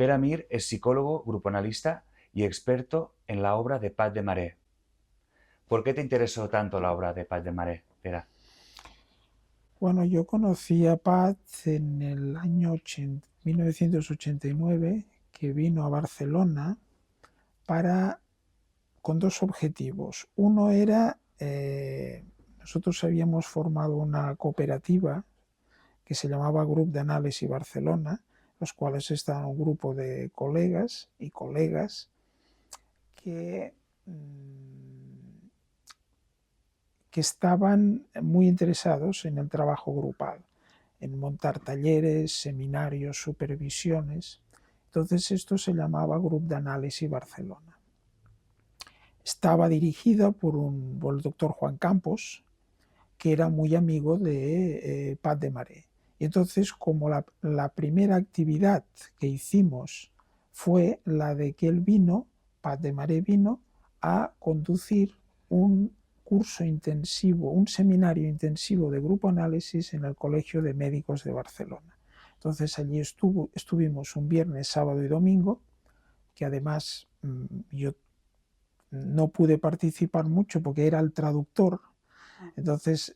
Pere Mir es psicólogo, grupoanalista y experto en la obra de Paz de Maré. ¿Por qué te interesó tanto la obra de Paz de Maré, Pere? Bueno, yo conocí a Pat en el año 1989, que vino a Barcelona con dos objetivos. Uno era, nosotros habíamos formado una cooperativa que se llamaba Grup de Análisis Barcelona, los cuales estaban un grupo de colegas y colegas que que estaban muy interesados en el trabajo grupal, en montar talleres, seminarios, supervisiones. Entonces esto se llamaba Grupo de Análisis Barcelona. Estaba dirigida por el doctor Juan Campos, que era muy amigo de Paz de Maré. Y entonces, como la primera actividad que hicimos fue la de que él vino, Paz de Maré vino a conducir un curso intensivo, un seminario intensivo de grupo análisis en el Colegio de Médicos de Barcelona. Entonces allí estuvimos un viernes, sábado y domingo, que además yo no pude participar mucho porque era el traductor, entonces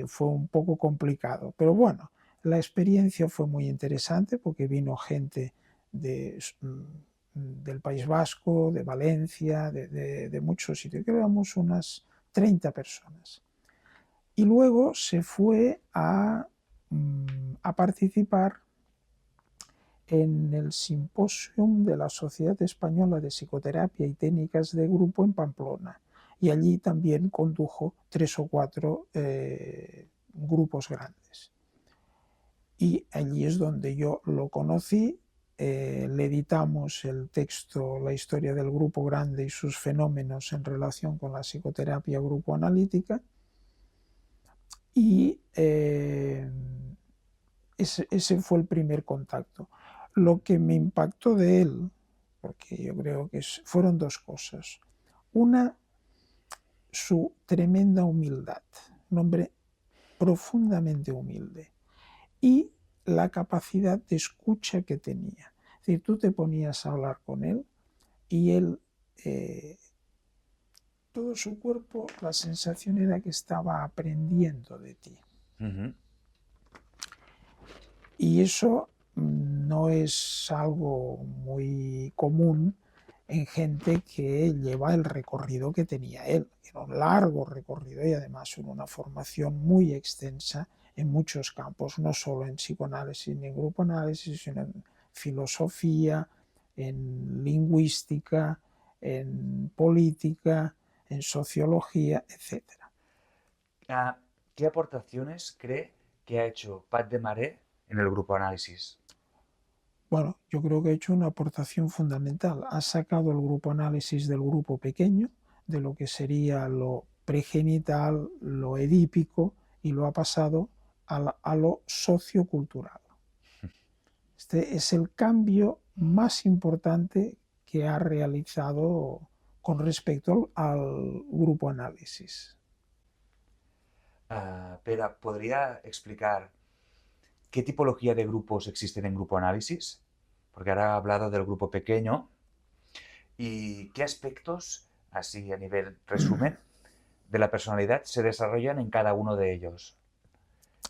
fue un poco complicado. Pero bueno, la experiencia fue muy interesante porque vino gente del País Vasco, de Valencia, de muchos sitios, que éramos unas 30 personas. Y luego se fue a participar en el simposium de la Sociedad Española de Psicoterapia y Técnicas de Grupo en Pamplona. Y allí también condujo 3 o 4 grupos grandes. Y allí es donde yo lo conocí. Le editamos el texto La historia del grupo grande y sus fenómenos en relación con la psicoterapia grupo analítica. Y ese fue el primer contacto. Lo que me impactó de él, porque yo creo que fueron dos cosas. Una, su tremenda humildad, un hombre profundamente humilde, y la capacidad de escucha que tenía. Es decir, tú te ponías a hablar con él y él, todo su cuerpo, la sensación era que estaba aprendiendo de ti. Y eso no es algo muy común en gente que lleva el recorrido que tenía él. Era un largo recorrido y además una formación muy extensa en muchos campos, no solo en psicoanálisis ni en grupo análisis, sino en filosofía, en lingüística, en política, en sociología, etc. ¿Qué aportaciones cree que ha hecho Paz de Maré en el grupo análisis? Bueno, yo creo que ha hecho una aportación fundamental. Ha sacado el grupo análisis del grupo pequeño, de lo que sería lo pregenital, lo edípico, y lo ha pasado a lo sociocultural. Este es el cambio más importante que ha realizado con respecto al grupo análisis. Pero, ¿podría explicar qué tipología de grupos existen en grupo análisis? Porque ahora ha hablado del grupo pequeño. ¿Y qué aspectos, así a nivel resumen, de la personalidad se desarrollan en cada uno de ellos?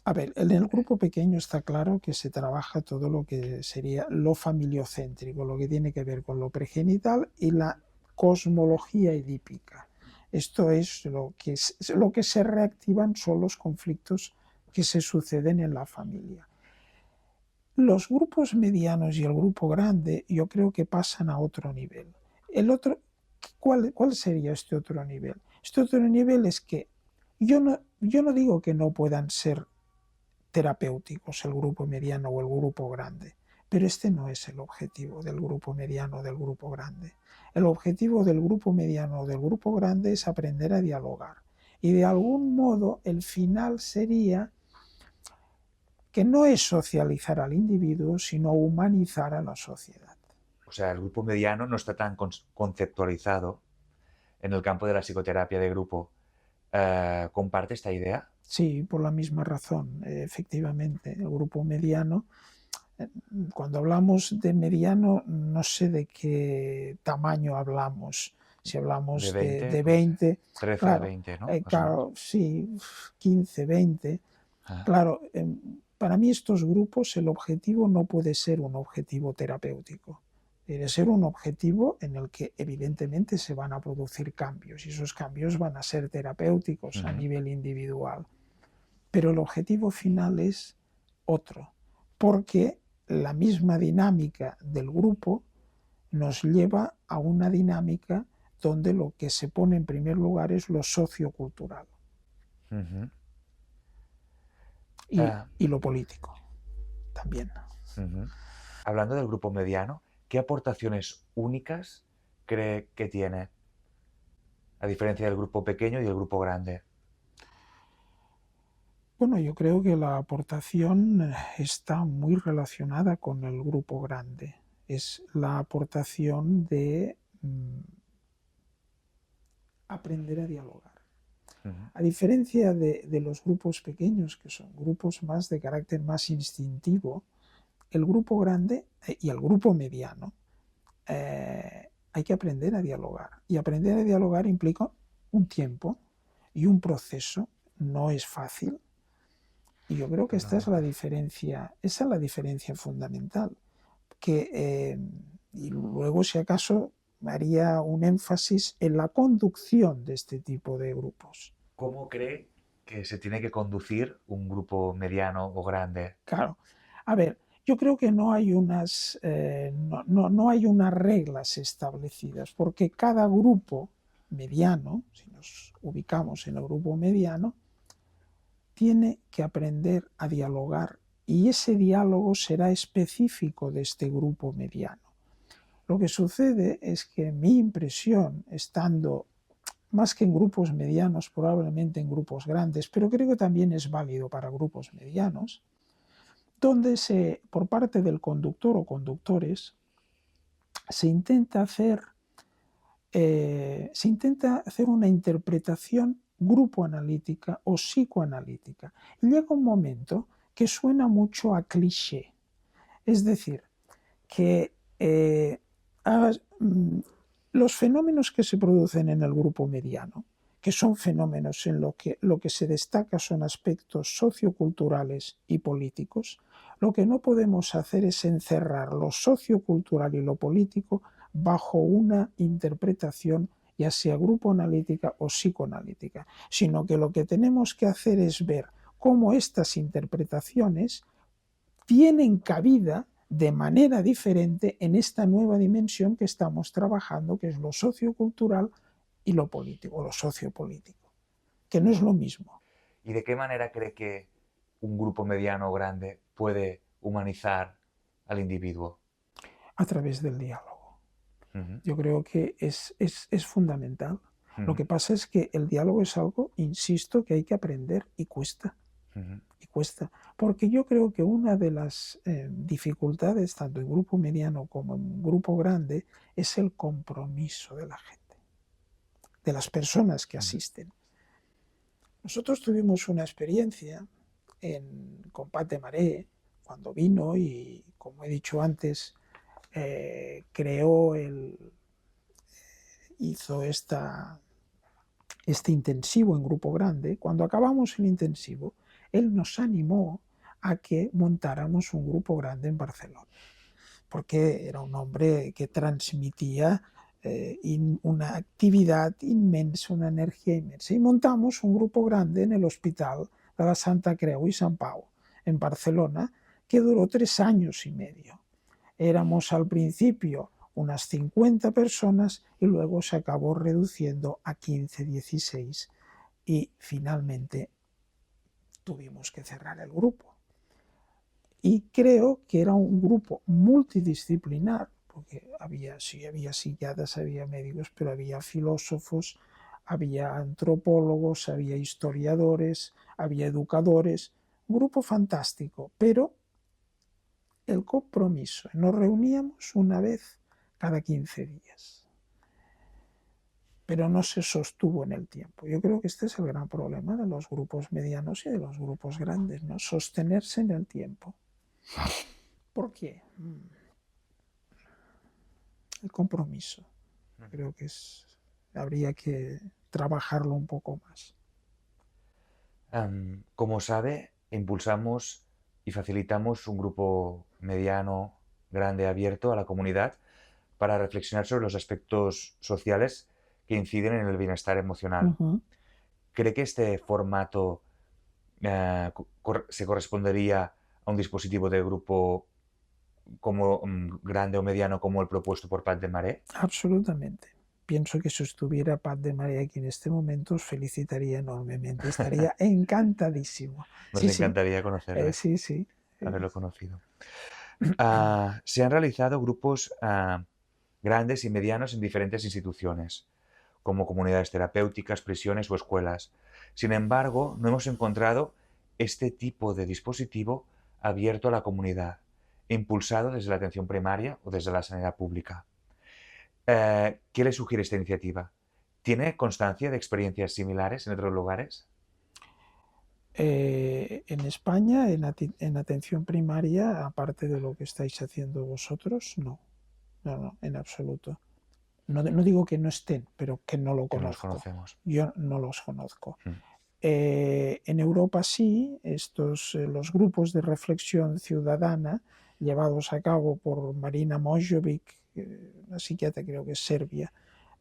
A ver, en el grupo pequeño está claro que se trabaja todo lo que sería lo familiocéntrico, lo que tiene que ver con lo pregenital y la cosmología edípica. Esto es lo que se reactivan son los conflictos que se suceden en la familia. Los grupos medianos y el grupo grande yo creo que pasan a otro nivel. ¿Cuál sería este otro nivel? Este otro nivel es que yo no digo que no puedan ser terapéuticos el grupo mediano o el grupo grande, pero este no es el objetivo del grupo mediano o del grupo grande. El objetivo del grupo mediano o del grupo grande es aprender a dialogar. Y de algún modo el final sería que no es socializar al individuo, sino humanizar a la sociedad. O sea, el grupo mediano no está tan conceptualizado en el campo de la psicoterapia de grupo. ¿Comparte esta idea? Sí, por la misma razón, efectivamente, el grupo mediano Cuando hablamos de mediano, no sé de qué tamaño hablamos. Si hablamos de 20, 13 a claro, 20, ¿no? Más o menos. claro, sí, 15, 20. Ah, Claro, para mí estos grupos el objetivo no puede ser un objetivo terapéutico. Debe ser un objetivo en el que evidentemente se van a producir cambios y esos cambios van a ser terapéuticos a nivel individual. Pero el objetivo final es otro, porque la misma dinámica del grupo nos lleva a una dinámica donde lo que se pone en primer lugar es lo sociocultural ujú. y, Ah, y lo político también. ujú. Hablando del grupo mediano, ¿qué aportaciones únicas cree que tiene, a diferencia del grupo pequeño y el grupo grande? Bueno, yo creo que la aportación está muy relacionada con el grupo grande. Es la aportación de aprender a dialogar. Ujú, A diferencia de los grupos pequeños, que son grupos más de carácter más instintivo, el grupo grande y el grupo mediano hay que aprender a dialogar. Y aprender a dialogar implica un tiempo y un proceso. No es fácil. Y yo creo que esta totalmente. esa es la diferencia fundamental. Que, y luego, si acaso, haría un énfasis en la conducción de este tipo de grupos. ¿Cómo cree que se tiene que conducir un grupo mediano o grande? Claro. A ver, yo creo que no hay unas reglas establecidas, porque cada grupo mediano, si nos ubicamos en el grupo mediano, tiene que aprender a dialogar y ese diálogo será específico de este grupo mediano. Lo que sucede es que mi impresión, estando más que en grupos medianos, probablemente en grupos grandes, pero creo que también es válido para grupos medianos, donde por parte del conductor o conductores se intenta hacer una interpretación grupo analítica o psicoanalítica. Y llega un momento que suena mucho a cliché, es decir, que los fenómenos que se producen en el grupo mediano, que son fenómenos en lo que se destaca son aspectos socioculturales y políticos, lo que no podemos hacer es encerrar lo sociocultural y lo político bajo una interpretación ya sea grupo analítica o psicoanalítica, sino que lo que tenemos que hacer es ver cómo estas interpretaciones tienen cabida de manera diferente en esta nueva dimensión que estamos trabajando, que es lo sociocultural y lo político, lo sociopolítico, que no es lo mismo. ¿Y de qué manera cree que un grupo mediano o grande puede humanizar al individuo? A través del diálogo. Ujú, Yo creo que es fundamental. Lo ujú, que pasa es que el diálogo es algo, insisto, que hay que aprender y cuesta. ujú, Y cuesta. Porque yo creo que una de las dificultades, tanto en grupo mediano como en grupo grande, es el compromiso de la gente, de las personas que ujú. asisten. Nosotros tuvimos una experiencia con Pat de Maré cuando vino y, como he dicho antes, hizo este intensivo en grupo grande. Cuando acabamos el intensivo, él nos animó a que montáramos un grupo grande en Barcelona, porque era un hombre que transmitía una actividad inmensa, una energía inmensa. Y montamos un grupo grande en el Hospital de la Santa Creu y Sant Pau, en Barcelona, que duró 3 años y medio. Éramos al principio unas 50 personas y luego se acabó reduciendo a 15, 16 y finalmente tuvimos que cerrar el grupo. Y creo que era un grupo multidisciplinar, porque sí había psiquiatras, había médicos, pero había filósofos, había antropólogos, había historiadores, había educadores, un grupo fantástico, pero el compromiso, nos reuníamos una vez cada 15 días, pero no se sostuvo en el tiempo. Yo creo que este es el gran problema de los grupos medianos y de los grupos grandes, ¿no? Sostenerse en el tiempo. ¿Por qué? El compromiso. Creo que habría que trabajarlo un poco más. Como sabe, impulsamos y facilitamos un grupo mediano, grande, abierto a la comunidad para reflexionar sobre los aspectos sociales que inciden en el bienestar emocional. ¿Cree que este formato se correspondería a un dispositivo de grupo como grande o mediano como el propuesto por Pat de Maré? Absolutamente. Pienso que si estuviera Pat de Maré aquí en este momento, os felicitaría enormemente. Estaría encantadísimo. Nos Sí, sí, encantaría conocerle, sí, sí. haberlo conocido. Se han realizado grupos grandes y medianos en diferentes instituciones, como comunidades terapéuticas, prisiones o escuelas. Sin embargo, no hemos encontrado este tipo de dispositivo abierto a la comunidad, impulsado desde la atención primaria o desde la sanidad pública. ¿Qué le sugiere esta iniciativa? ¿Tiene constancia de experiencias similares en otros lugares? En España, en atención primaria, aparte de lo que estáis haciendo vosotros, no. No, no, en absoluto. No, no digo que no estén, pero que no lo Que no los conozco. conocemos. Yo no los conozco. Mm. En Europa sí, los grupos de reflexión ciudadana llevados a cabo por Marina Mojovic, una psiquiatra creo que es serbia,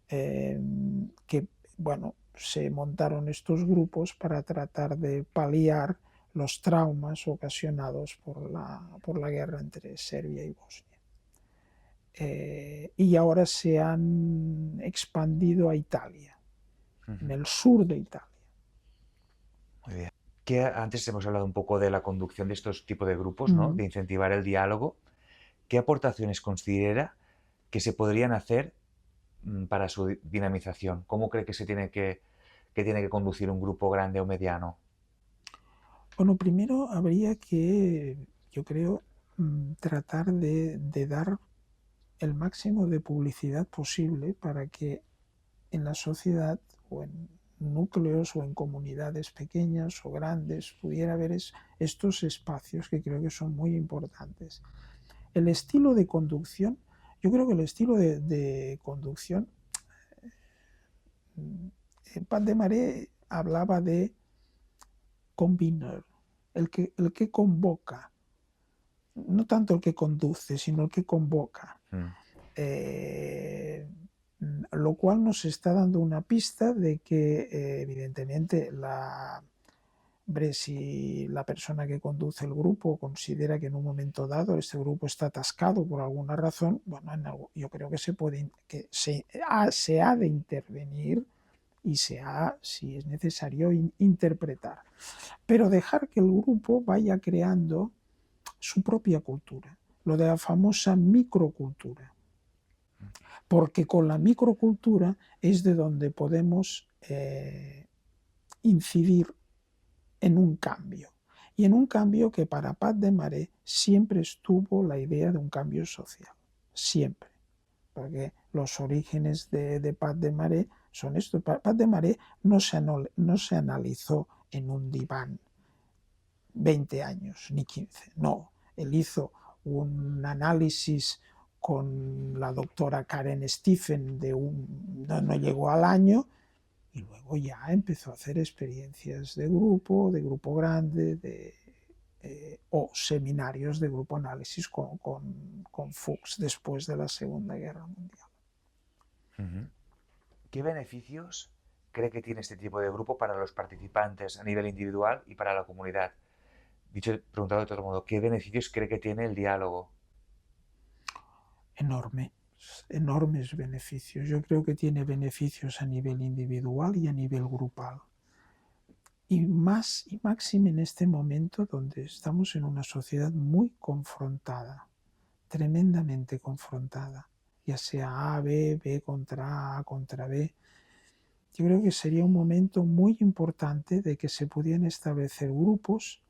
que bueno, se montaron estos grupos para tratar de paliar los traumas ocasionados por la guerra entre Serbia y Bosnia. Y ahora se han expandido a Italia, en el sur de Italia. Muy bien. Que antes hemos hablado un poco de la conducción de estos tipos de grupos, ¿no? De incentivar el diálogo. ¿Qué aportaciones considera que se podrían hacer para su dinamización? ¿Cómo cree que tiene que conducir un grupo grande o mediano? Bueno, primero habría que, yo creo, tratar de dar el máximo de publicidad posible para que en la sociedad o en núcleos o en comunidades pequeñas o grandes pudiera haber estos espacios que creo que son muy importantes. El estilo de conducción, yo creo que el estilo de conducción, Pat de Maré hablaba de convener, el que convoca, no tanto el que conduce, sino el que convoca. Lo cual nos está dando una pista de que evidentemente si la persona que conduce el grupo considera que en un momento dado este grupo está atascado por alguna razón, bueno, yo creo que se ha de intervenir y si es necesario, interpretar. Pero dejar que el grupo vaya creando su propia cultura, lo de la famosa microcultura. Porque con la microcultura es de donde podemos incidir en un cambio. Y en un cambio que para Pat de Maré siempre estuvo la idea de un cambio social. Siempre. Porque los orígenes de Pat de Maré son esto. Pat de Maré no se analizó en un diván 20 años ni 15. No. Él hizo un análisis con la doctora Karen Stephen no llegó al año, y luego ya empezó a hacer experiencias de grupo grande, o seminarios de grupo análisis con Fuchs después de la Segunda Guerra Mundial. ¿Qué beneficios cree que tiene este tipo de grupo para los participantes a nivel individual y para la comunidad? Preguntado de otro modo, ¿qué beneficios cree que tiene el diálogo? Enormes beneficios. Yo creo que tiene beneficios a nivel individual y a nivel grupal. Y máxime en este momento donde estamos en una sociedad muy confrontada, tremendamente confrontada, ya sea A, B contra A contra B. Yo creo que sería un momento muy importante de que se pudieran establecer grupos,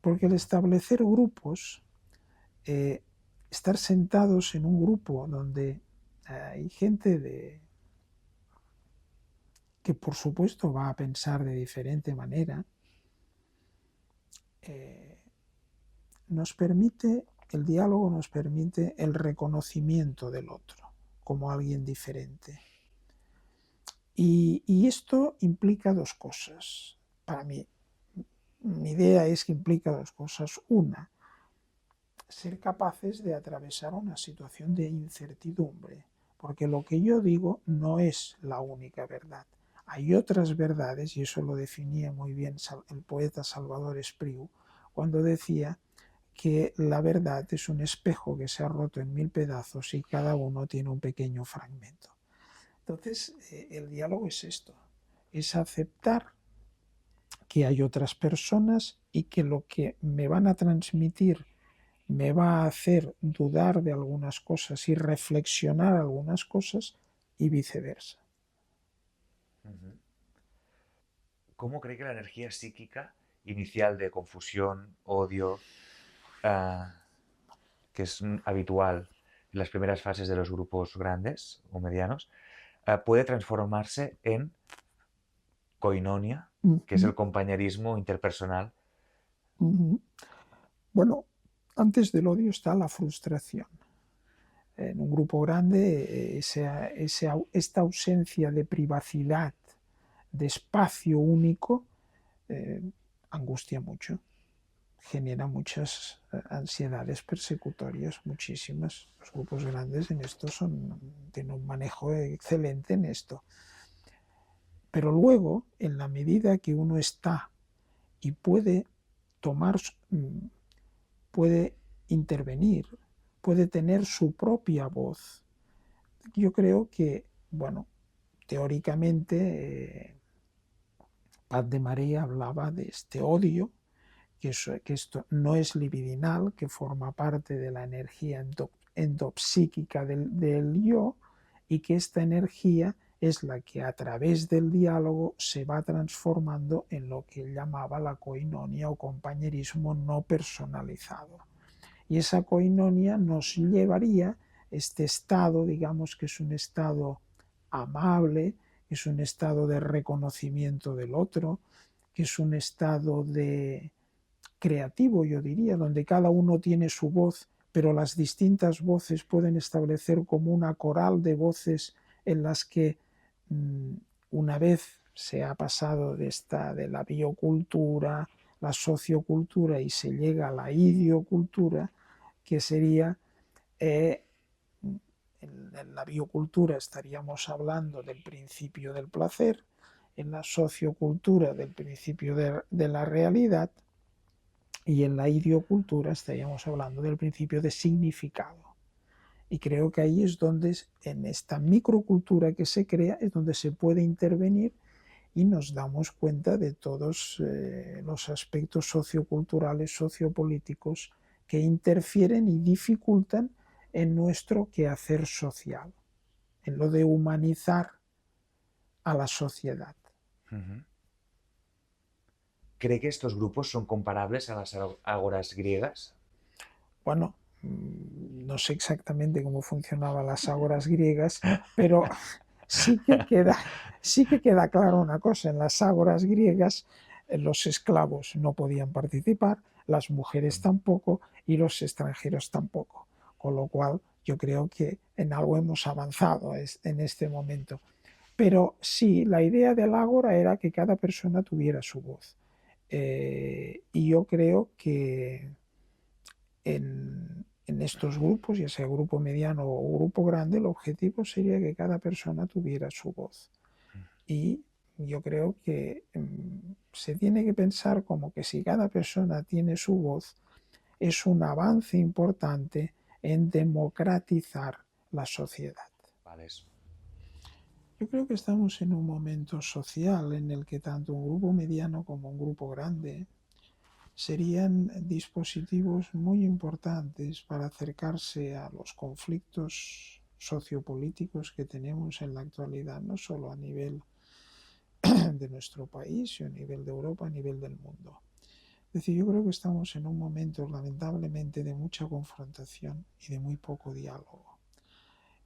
porque al establecer grupos, estar sentados en un grupo donde hay gente que por supuesto va a pensar de diferente manera, nos permite el diálogo nos permite el reconocimiento del otro como alguien diferente. Y esto implica dos cosas. Para mí, mi idea es que implica dos cosas. Una, ser capaces de atravesar una situación de incertidumbre, porque lo que yo digo no es la única verdad. Hay otras verdades, y eso lo definía muy bien el poeta Salvador Espriu, cuando decía que la verdad es un espejo que se ha roto en 1000 pedazos y cada uno tiene un pequeño fragmento. Entonces, el diálogo es esto, es aceptar que hay otras personas y que lo que me van a transmitir me va a hacer dudar de algunas cosas y reflexionar algunas cosas y viceversa. ¿Cómo cree que la energía psíquica inicial de confusión, odio, que es habitual en las primeras fases de los grupos grandes o medianos, puede transformarse en koinonia, que es el compañerismo interpersonal? Bueno, antes del odio está la frustración. En un grupo grande, esta ausencia de privacidad, de espacio único, angustia mucho, genera muchas ansiedades persecutorias, muchísimas. Los grupos grandes en esto tienen un manejo excelente en esto. Pero luego, en la medida que uno está y puede puede intervenir, puede tener su propia voz, yo creo que, bueno, teóricamente, Paz de María hablaba de este odio, que esto no es libidinal, que forma parte de la energía endopsíquica del yo, y que esta energía es la que a través del diálogo se va transformando en lo que él llamaba la koinonia o compañerismo no personalizado. Y esa koinonia nos llevaría a este estado, digamos que es un estado amable, es un estado de reconocimiento del otro, que es un estado de creativo, yo diría, donde cada uno tiene su voz, pero las distintas voces pueden establecer como una coral de voces en las que una vez se ha pasado de la biocultura, la sociocultura y se llega a la idiocultura, que sería en la biocultura estaríamos hablando del principio del placer, en la sociocultura del principio de la realidad, y en la idiocultura estaríamos hablando del principio de significado. Y creo que ahí es donde, en esta microcultura que se crea, es donde se puede intervenir y nos damos cuenta de todos los aspectos socioculturales, sociopolíticos que interfieren y dificultan en nuestro quehacer social, en lo de humanizar a la sociedad. ¿Cree que estos grupos son comparables a las ágoras griegas? Bueno, no sé exactamente cómo funcionaban las ágoras griegas, pero sí que queda claro una cosa: en las ágoras griegas los esclavos no podían participar, las mujeres tampoco y los extranjeros tampoco, con lo cual yo creo que en algo hemos avanzado en este momento. Pero sí, la idea del ágora era que cada persona tuviera su voz. Y yo creo que en estos grupos, ya sea grupo mediano o grupo grande, el objetivo sería que cada persona tuviera su voz. Y yo creo que se tiene que pensar como que si cada persona tiene su voz, es un avance importante en democratizar la sociedad. Vale. Yo creo que estamos en un momento social en el que tanto un grupo mediano como un grupo grande serían dispositivos muy importantes para acercarse a los conflictos sociopolíticos que tenemos en la actualidad, no solo a nivel de nuestro país, sino a nivel de Europa, a nivel del mundo. Es decir, yo creo que estamos en un momento, lamentablemente, de mucha confrontación y de muy poco diálogo.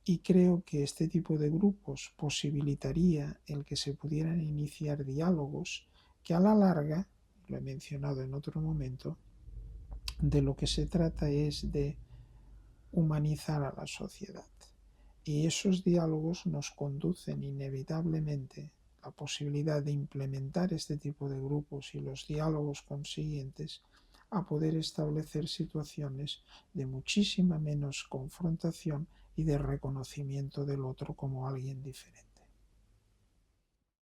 Y creo que este tipo de grupos posibilitaría el que se pudieran iniciar diálogos que a la larga, lo he mencionado en otro momento, de lo que se trata es de humanizar a la sociedad. Y esos diálogos nos conducen inevitablemente la posibilidad de implementar este tipo de grupos y los diálogos consiguientes a poder establecer situaciones de muchísima menos confrontación y de reconocimiento del otro como alguien diferente.